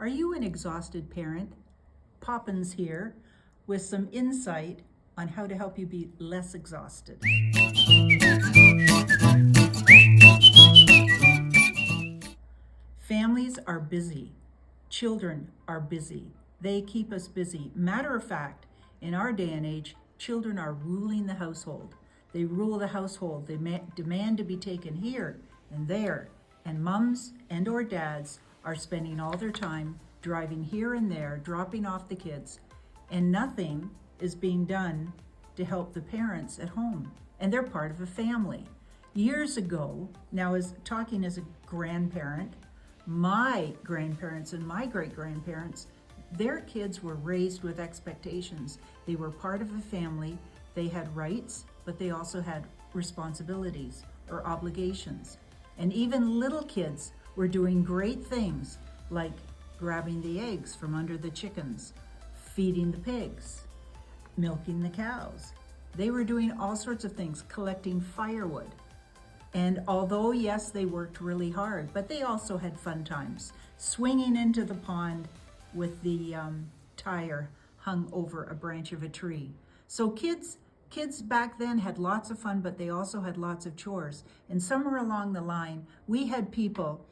Are you an exhausted parent? Poppins here with some insight on how to help you be less exhausted. Families are busy. Children are busy. They keep us busy. Matter of fact, in our day and age, children are ruling the household. They rule the household. They demand to be taken here and there. And mums and or dads are spending all their time driving here and there, dropping off the kids, and nothing is being done to help the parents at home. And they're part of a family. Years ago, now as talking as a grandparent, my grandparents and my great-grandparents, their kids were raised with expectations. They were part of a family. They had rights, but they also had responsibilities or obligations. And even little kids were doing great things like grabbing the eggs from under the chickens, feeding the pigs, milking the cows. They were doing all sorts of things, collecting firewood. And although, yes, they worked really hard, but they also had fun times, swinging into the pond with the tire hung over a branch of a tree. So kids back then had lots of fun, but they also had lots of chores. And somewhere along the line, we had people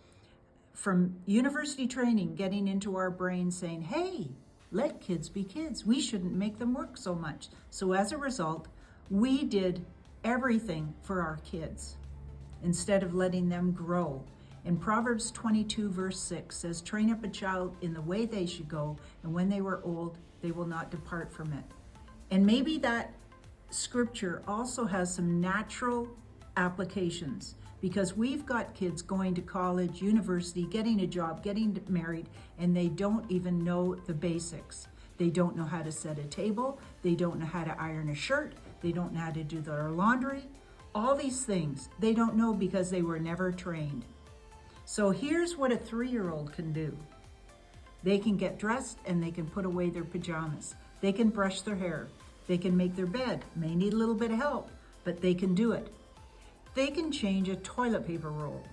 from university training getting into our brains saying, hey, let kids be kids. We shouldn't make them work so much. So as a result, we did everything for our kids instead of letting them grow. And Proverbs 22 verse 6 says, train up a child in the way they should go, and when they were old, they will not depart from it. And maybe that scripture also has some natural applications, because we've got kids going to college, university, getting a job, getting married, and they don't even know the basics. They don't know how to set a table. They don't know how to iron a shirt. They don't know how to do their laundry. All these things they don't know because they were never trained. So here's what a 3-year-old can do. They can get dressed and they can put away their pajamas. They can brush their hair. They can make their bed. May need a little bit of help, but they can do it. They can change a toilet paper roll.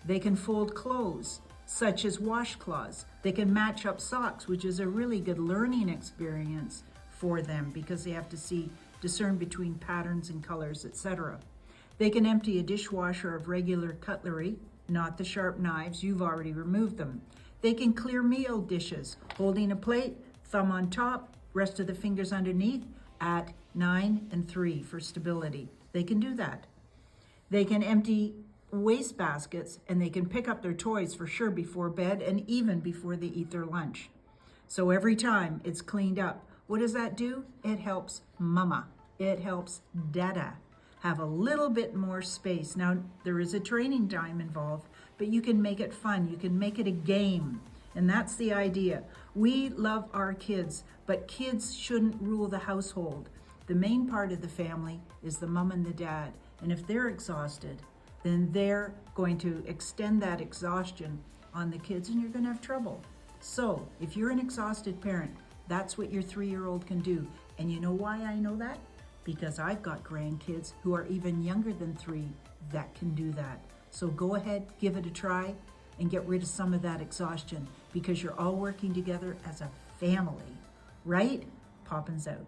They can fold clothes, such as washcloths. They can match up socks, which is a really good learning experience for them because they have to discern between patterns and colors, etc. They can empty a dishwasher of regular cutlery, not the sharp knives, you've already removed them. They can clear meal dishes, holding a plate, thumb on top, rest of the fingers underneath, at 9 and 3 for stability. They can do that. They can empty waste baskets, and they can pick up their toys for sure before bed and even before they eat their lunch. So every time it's cleaned up, what does that do? It helps mama. It helps dada have a little bit more space. Now, there is a training time involved, but you can make it fun. You can make it a game. And that's the idea. We love our kids, but kids shouldn't rule the household. The main part of the family is the mom and the dad. And if they're exhausted, then they're going to extend that exhaustion on the kids, and you're going to have trouble. So if you're an exhausted parent, that's what your 3-year-old can do. And you know why I know that? Because I've got grandkids who are even younger than 3 that can do that. So go ahead, give it a try, and get rid of some of that exhaustion, because you're all working together as a family, right? Poppins out.